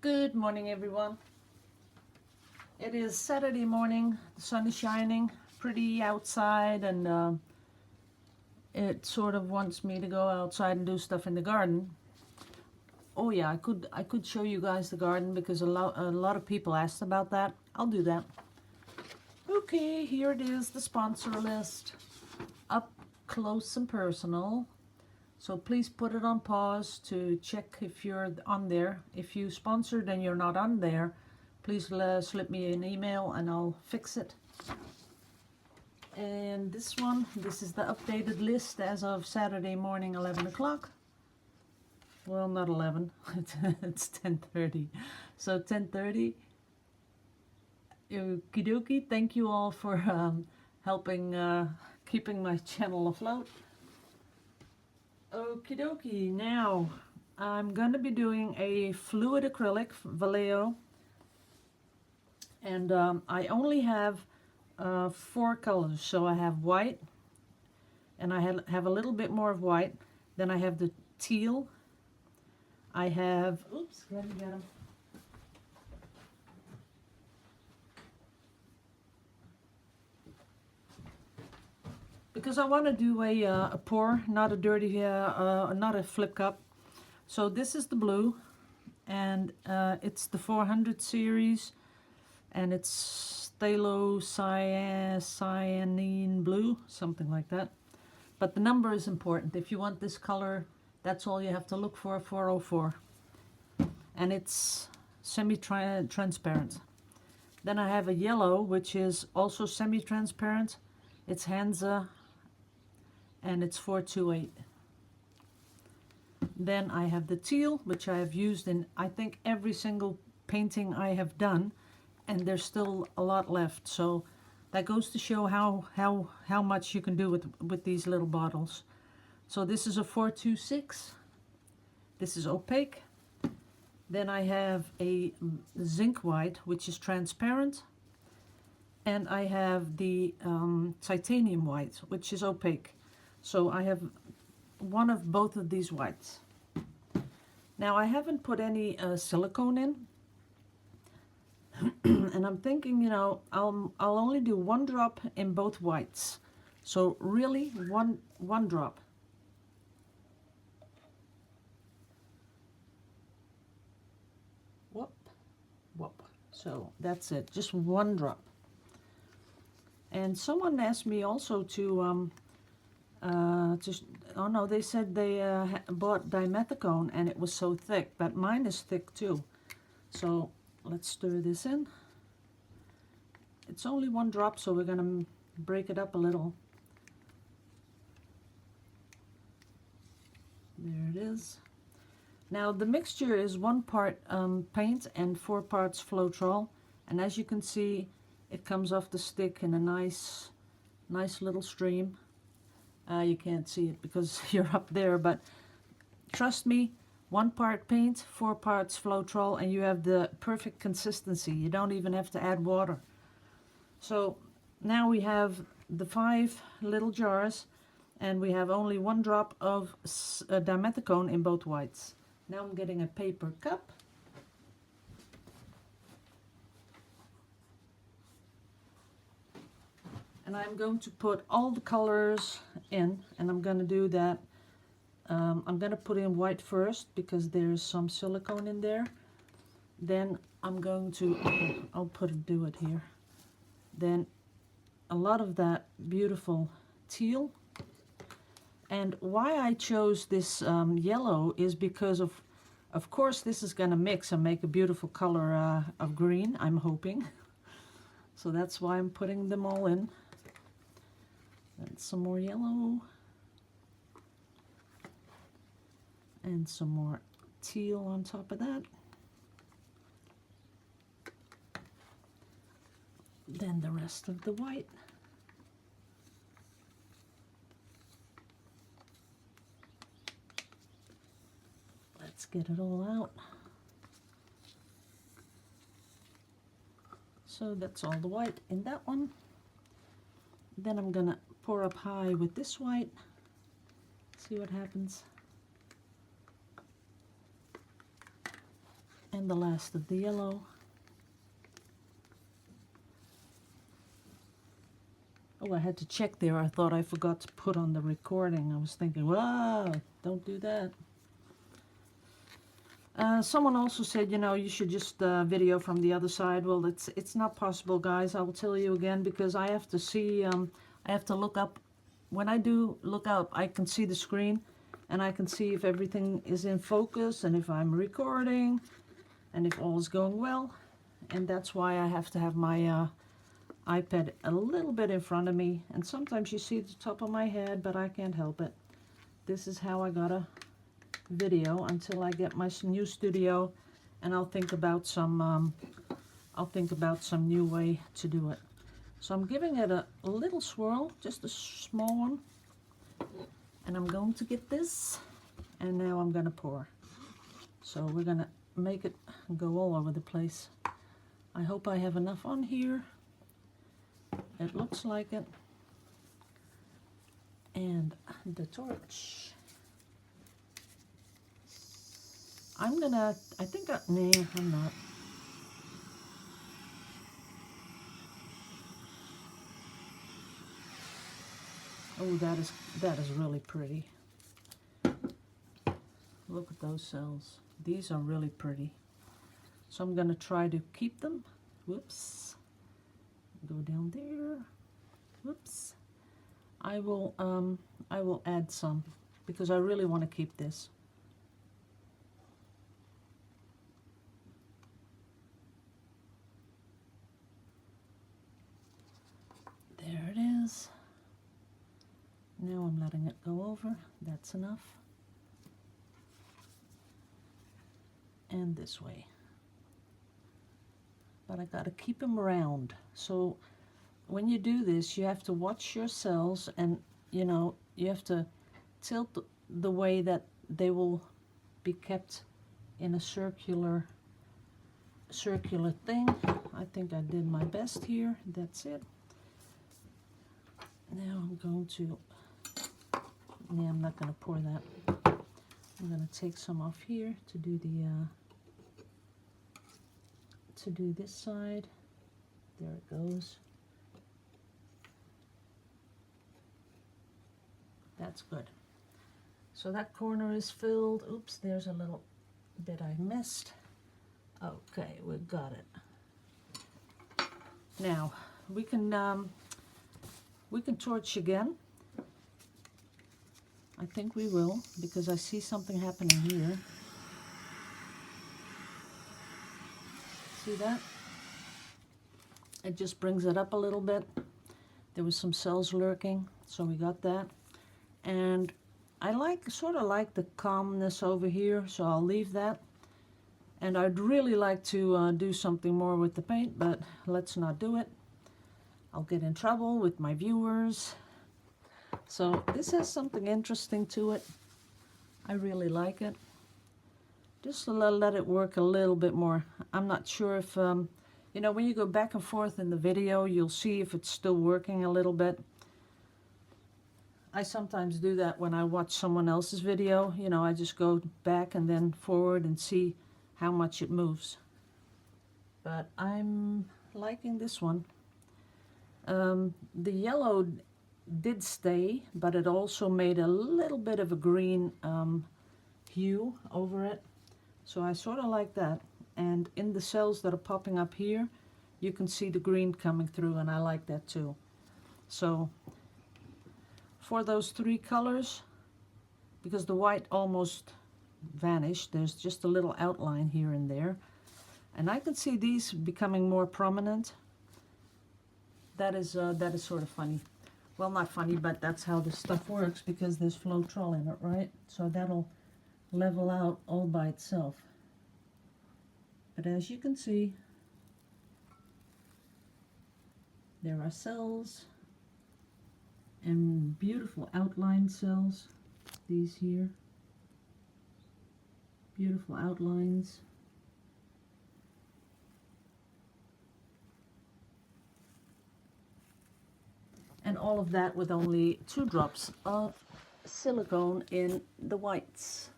Good morning, everyone. It is Saturday morning. The sun is shining pretty outside, and it sort of wants me to go outside and do stuff in the garden. Oh yeah, I could show you guys the garden because a lot of people asked about that. I'll do that. Okay, here it is, the sponsor list, up close and personal. So please put it on pause to check if you're on there. If you sponsored and you're not on there, please slip me an email and I'll fix it. And this is the updated list as of Saturday morning, 11 o'clock. Well, not 11, it's 10:30. So 10:30, okie dokie. Thank you all for helping keeping my channel afloat. Okie dokie, now I'm going to be doing a fluid acrylic Vallejo, and I only have 4 colors. So I have white, and I have a little bit more of white. Then I have the teal. I have, oops, let me get them. Because I want to do a pour, not a dirty, not a flip cup. So this is the blue, and it's the 400 series, and it's cyanine blue, something like that. But the number is important. If you want this color, that's all you have to look for, 404. And it's semi-transparent. Then I have a yellow, which is also semi-transparent. It's Hansa, and it's 428. Then I have the teal, which I have used in, I think, every single painting I have done, and there's still a lot left. So that goes to show how much you can do with these little bottles. So this is a 426. This is opaque. Then I have a zinc white, which is transparent. And I have the titanium white, which is opaque. So I have one of both of these whites. Now I haven't put any silicone in. And I'm thinking, you know, I'll only do 1 drop in both whites. So really one drop. Whoop, whoop. So that's it, just 1 drop. And someone asked me also to oh no, they said they bought dimethicone and it was so thick, but mine is thick too. So let's stir this in. It's only 1 drop, so we're going to break it up a little. There it is. Now the mixture is 1 part paint and 4 parts Floetrol, and as you can see, it comes off the stick in a nice little stream. You can't see it because you're up there, but trust me, 1 part paint, 4 parts Floetrol, and you have the perfect consistency. You don't even have to add water. So now we have the 5 little jars, and we have only 1 drop of dimethicone in both whites. Now I'm getting a paper cup. And I'm going to put all the colors in, and I'm going to do that. I'm going to put in white first because there's some silicone in there. Then I'm going to, I'll do it here. Then a lot of that beautiful teal. And why I chose this yellow is because of course this is going to mix and make a beautiful color of green, I'm hoping. So that's why I'm putting them all in. And some more yellow. And some more teal on top of that. Then the rest of the white. Let's get it all out. So that's all the white in that one. Then I'm gonna pour up high with this white. See what happens. And the last of the yellow. Oh, I had to check there. I thought I forgot to put on the recording. I was thinking, wow, don't do that. Someone also said, you know, you should just video from the other side. Well, it's not possible, guys. I will tell you again, because I have to see, I have to look up. When I do look up, I can see the screen, and I can see if everything is in focus, and if I'm recording, and if all is going well. And that's why I have to have my iPad a little bit in front of me. And sometimes you see the top of my head, but I can't help it. This is how I gotta video until I get my new studio, and I'll think about some new way to do it. So I'm giving it a little swirl, just a small one, and I'm going to get this, and now I'm gonna pour. So we're gonna make it go all over the place. I hope I have enough on here. It looks like it. And the torch. I'm think I'm not. Oh, that is really pretty. Look at those cells. These are really pretty. So I'm gonna try to keep them. Whoops. Go down there. Whoops. I will add some because I really want to keep this. There it is. Now I'm letting it go over. That's enough. And this way. But I got to keep them round. So when you do this, you have to watch your cells, and you know, you have to tilt the way that they will be kept in a circular thing. I think I did my best here. That's it. Now I'm going to, yeah, I'm not going to pour that. I'm going to take some off here to do this side. There it goes. That's good. So that corner is filled. Oops, there's a little bit I missed. Okay, we've got it. Now we can torch again. I think we will, because I see something happening here. See that? It just brings it up a little bit. There was some cells lurking, so we got that. And I sort of like the calmness over here, so I'll leave that. And I'd really like to do something more with the paint, but let's not do it. I'll get in trouble with my viewers. So this has something interesting to it. I really like it. Just to let it work a little bit more. I'm not sure if, you know, when you go back and forth in the video, you'll see if it's still working a little bit. I sometimes do that when I watch someone else's video. You know, I just go back and then forward and see how much it moves. But I'm liking this one. The yellow did stay, but it also made a little bit of a green hue over it. So I sort of like that. And in the cells that are popping up here, you can see the green coming through, and I like that too. So for those three colors, because the white almost vanished, there's just a little outline here and there. And I can see these becoming more prominent. That is sort of funny. Well, not funny, but that's how this stuff works, because there's Floetrol in it, right? So that'll level out all by itself. But as you can see, there are cells and beautiful outline cells. These here, beautiful outlines. And all of that with only 2 drops of silicone in the whites.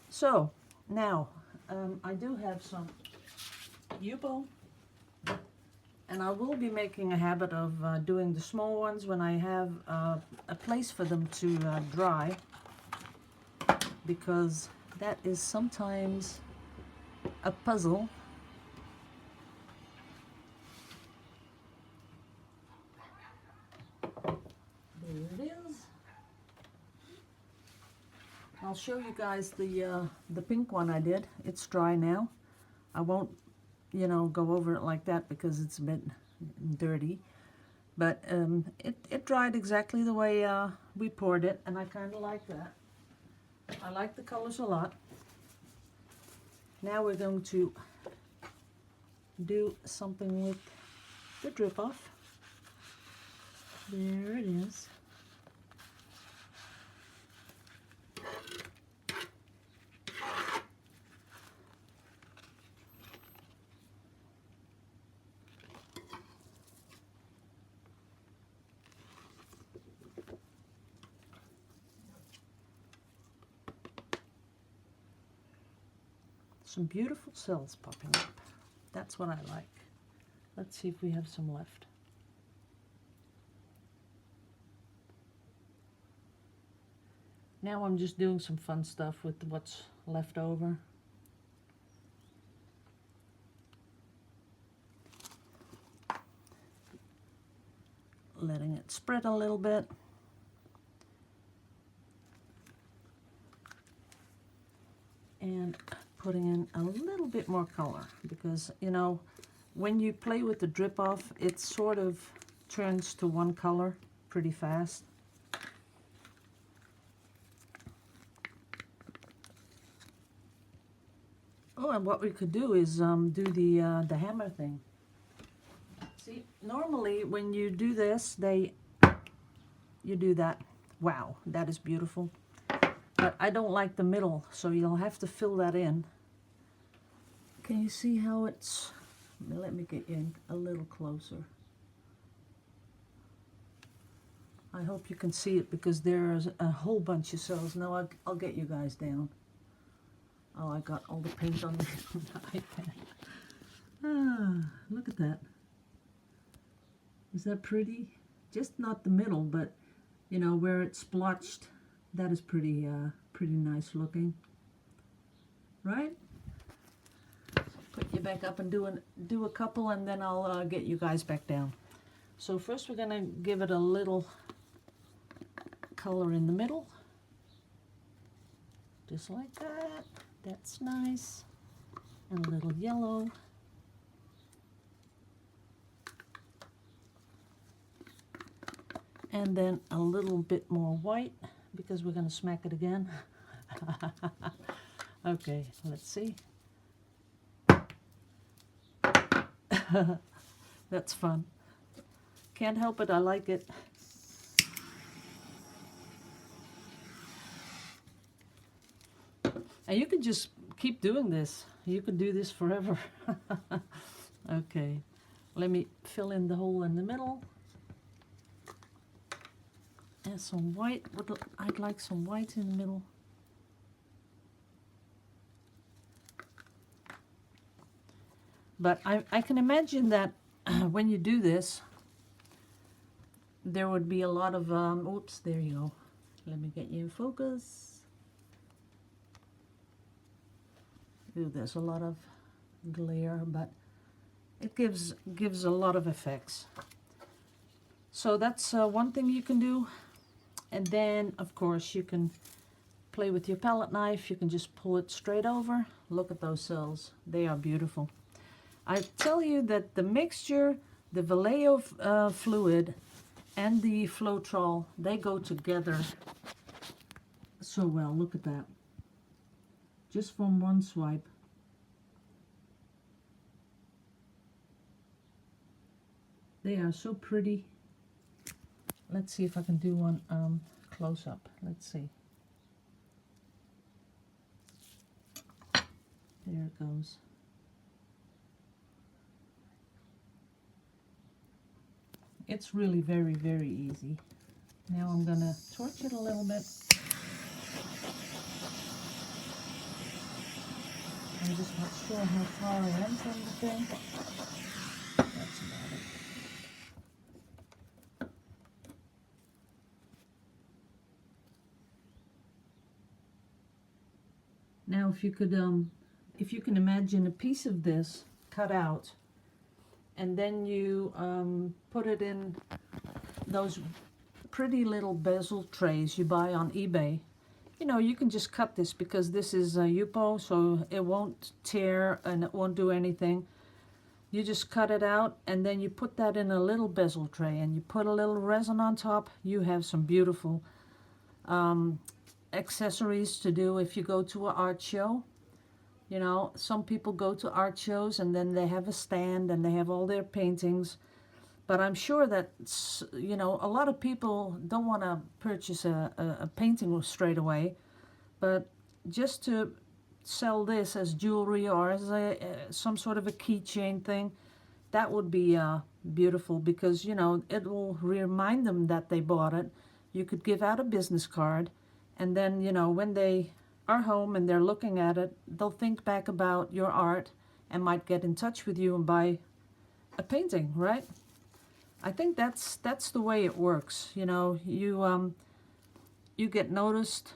So now I do have some Yupo, and I will be making a habit of doing the small ones when I have a place for them to dry, because that is sometimes a puzzle. There it is. I'll show you guys the pink one I did. It's dry now. I won't, you know, go over it like that because it's a bit dirty. But it dried exactly the way we poured it, and I kind of like that. I like the colors a lot. Now we're going to do something with the drip off. There it is. Some beautiful cells popping up. That's what I like. Let's see if we have some left. Now I'm just doing some fun stuff with what's left over. Letting it spread a little bit. And putting in a little bit more color, because, you know, when you play with the drip off, it sort of turns to one color pretty fast. Oh, and what we could do is do the hammer thing. See, normally when you do this, you do that. Wow, that is beautiful. But I don't like the middle, so you'll have to fill that in. Can you see how it's... Let me get you in a little closer. I hope you can see it, because there's a whole bunch of cells. Now I'll get you guys down. Oh, I got all the paint on the iPad. Ah, look at that. Is that pretty? Just not the middle, but, you know, where it's splotched. That is pretty nice looking, right? Put you back up and do a couple, and then I'll get you guys back down. So first we're gonna give it a little color in the middle, just like that. That's nice. And a little yellow. And then a little bit more white, because we're going to smack it again. Okay, let's see. That's fun. Can't help it, I like it. And you can just keep doing this. You could do this forever. Okay, let me fill in the hole in the middle. And some white. I'd like some white in the middle. But I can imagine that when you do this, there would be a lot of, oops, there you go. Let me get you in focus. Ooh, there's a lot of glare, but it gives a lot of effects. So that's one thing you can do. And then, of course, you can play with your palette knife. You can just pull it straight over. Look at those cells. They are beautiful. I tell you that the mixture, the Vallejo fluid and the Floetrol, they go together so well. Look at that. Just from one swipe. They are so pretty. Let's see if I can do one close up. Let's see. There it goes. It's really very, very easy. Now I'm gonna torch it a little bit. I'm just not sure how far I am from the thing. That's about it. Now if you can imagine a piece of this cut out, and then you put it in those pretty little bezel trays you buy on eBay. You know, you can just cut this because this is a Yupo, so it won't tear and it won't do anything. You just cut it out and then you put that in a little bezel tray and you put a little resin on top. You have some beautiful accessories to do if you go to an art show. You know, some people go to art shows and then they have a stand and they have all their paintings. But I'm sure that, you know, a lot of people don't want to purchase a painting straight away. But just to sell this as jewelry or as some sort of a keychain thing, that would be beautiful, because, you know, it will remind them that they bought it. You could give out a business card, and then, you know, when they are home and they're looking at it, they'll think back about your art and might get in touch with you and buy a painting, right? I think that's the way it works. You know, you get noticed,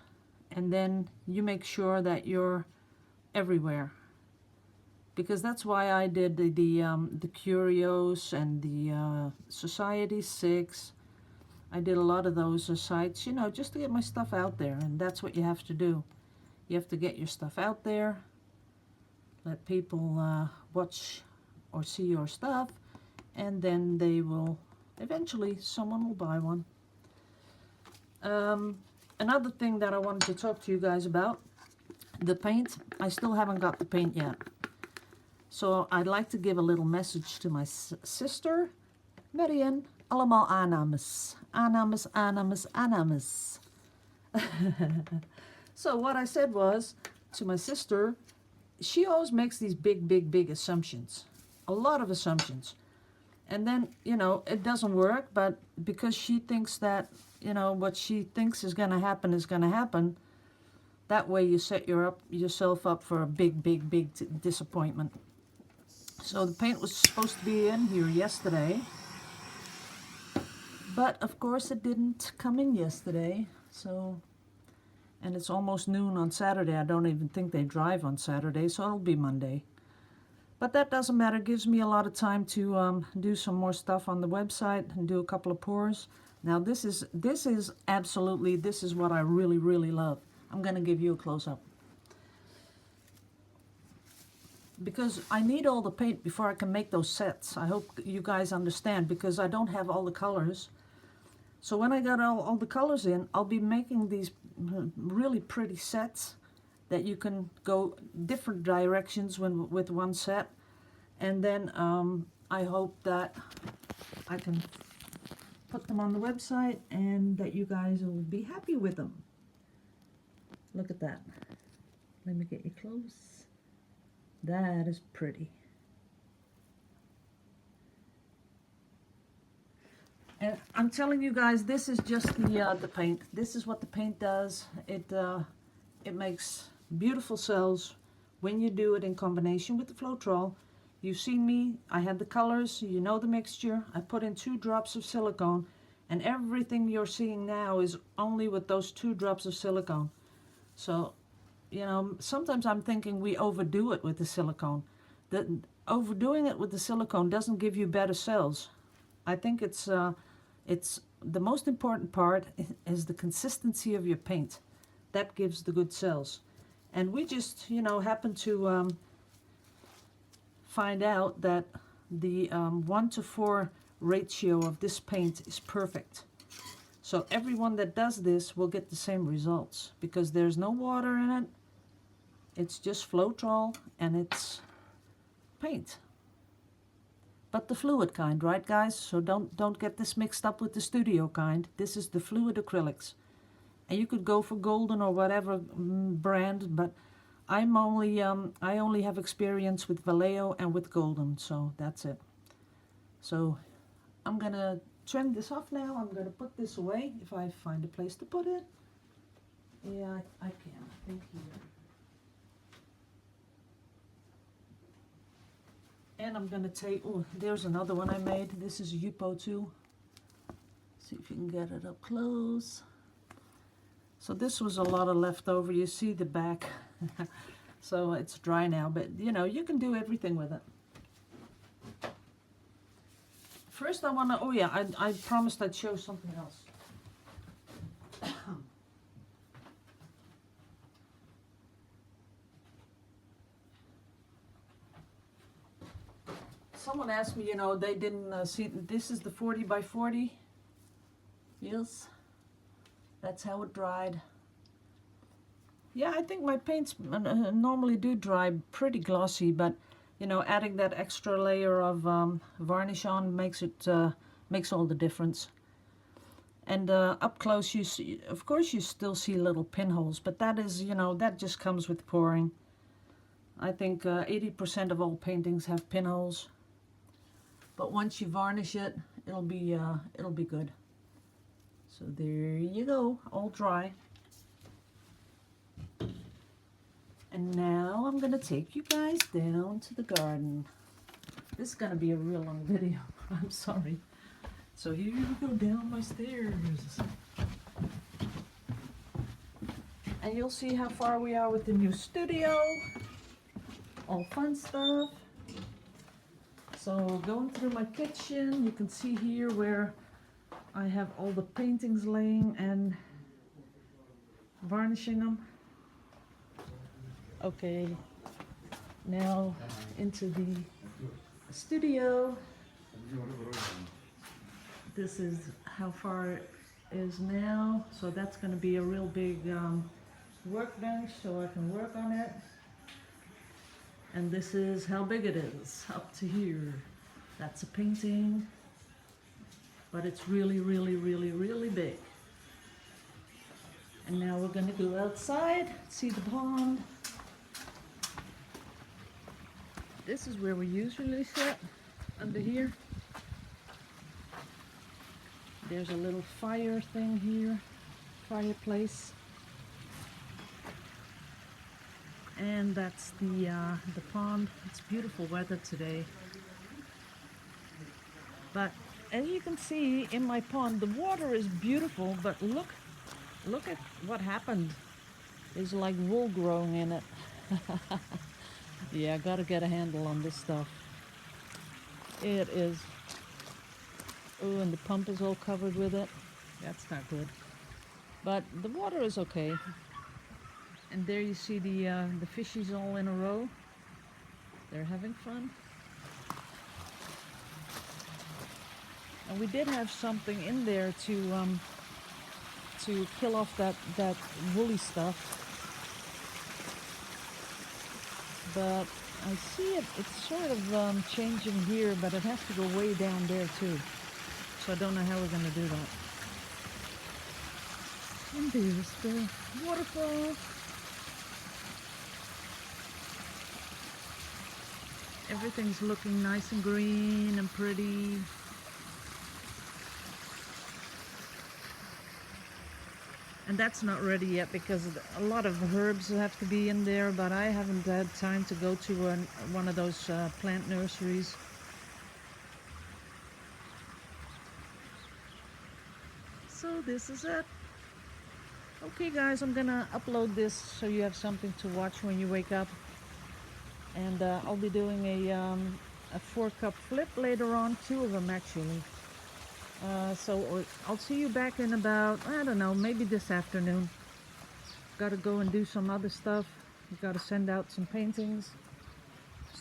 and then you make sure that you're everywhere. Because that's why I did the Curios and the Society 6. I did a lot of those sites, you know, just to get my stuff out there, and that's what you have to do. You have to get your stuff out there, let people watch or see your stuff, and then they will, eventually someone will buy one. Another thing that I wanted to talk to you guys about, the paint. I still haven't got the paint yet. So I'd like to give a little message to my sister, Marian. Allemaal aannames. Aannames, aannames, aannames. So what I said was, to my sister, she always makes these big assumptions. A lot of assumptions. And then, you know, it doesn't work, but because she thinks that, you know, what she thinks is going to happen is going to happen, that way you set yourself up for a big disappointment. So the paint was supposed to be in here yesterday, but of course it didn't come in yesterday. So, and it's almost noon on Saturday. I don't even think they drive on Saturday, so it'll be Monday. But that doesn't matter. It gives me a lot of time to do some more stuff on the website and do a couple of pours. Now this is absolutely, this is what I really love. I'm going to give you a close-up, because I need all the paint before I can make those sets. I hope you guys understand, because I don't have all the colors. So when I got all the colors in, I'll be making these really pretty sets that you can go different directions with one set. And then I hope that I can put them on the website and that you guys will be happy with them. Look at that. Let me get you close. That is pretty. And I'm telling you guys, this is just the paint. This is what the paint does. It makes beautiful cells when you do it in combination with the Floetrol. You've seen me. I had the colors. You know the mixture. I put in 2 drops of silicone, and everything you're seeing now is only with those 2 drops of silicone. So, you know, sometimes I'm thinking we overdo it with the silicone. Overdoing it with the silicone doesn't give you better cells. I think it's the most important part is the consistency of your paint. That gives the good cells. And we just, you know, happen to find out that the 1:4 ratio of this paint is perfect. So everyone that does this will get the same results, because there's no water in it. It's just Floetrol and it's paint. But the fluid kind, right guys? So don't get this mixed up with the studio kind. This is the fluid acrylics. And you could go for golden or whatever brand, but I only have experience with Vallejo and with golden, so that's it. So I'm gonna trim this off now. I'm gonna put this away if I find a place to put it. Yeah, I can. I think here. And I'm gonna take, oh, there's another one I made. This is Yupo too. See if you can get it up close. So this was a lot of leftover. You see the back. So it's dry now, but you know, you can do everything with it. First I wanna, oh yeah, I promised I'd show something else. Someone asked me, you know, they didn't see, this is the 40 by 40. Yes, that's how it dried. Yeah, I think my paints normally do dry pretty glossy, but you know, adding that extra layer of varnish on makes it makes all the difference. And up close, you see, of course, you still see little pinholes, but that is, you know, that just comes with pouring. I think 80% of all paintings have pinholes. But once you varnish it, it'll be good. So there you go, all dry. And now I'm gonna take you guys down to the garden. This is gonna be a real long video. I'm sorry. So here we go down my stairs. And you'll see how far we are with the new studio. All fun stuff. So going through my kitchen, you can see here where I have all the paintings laying and varnishing them. Okay, now into the studio. This is how far it is now. So that's going to be a real big workbench so I can work on it. And this is how big it is, up to here. That's a painting, but it's really, really, really, really big. And now we're gonna go outside, see the pond. This is where we usually sit, under here. There's a little fire thing here, fireplace. And that's the pond. It's beautiful weather today. But as you can see in my pond, the water is beautiful, but look at what happened. There's like wool growing in it. Yeah, I gotta get a handle on this stuff. It is, oh, and the pump is all covered with it. That's not good. But the water is okay. And there you see the fishies all in a row. They're having fun. And we did have something in there to kill off that woolly stuff. But I see it's sort of changing here, but it has to go way down there too. So I don't know how we're going to do that. And there's the waterfall. Everything's looking nice and green and pretty. And that's not ready yet because a lot of herbs have to be in there, but I haven't had time to go to one of those plant nurseries. So this is it. Okay guys, I'm gonna upload this so you have something to watch when you wake up. And I'll be doing a 4-cup flip later on, 2 of them actually. So I'll see you back in about, I don't know, maybe this afternoon. Gotta go and do some other stuff. Gotta send out some paintings.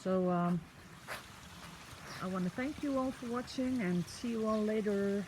So I want to thank you all for watching and see you all later.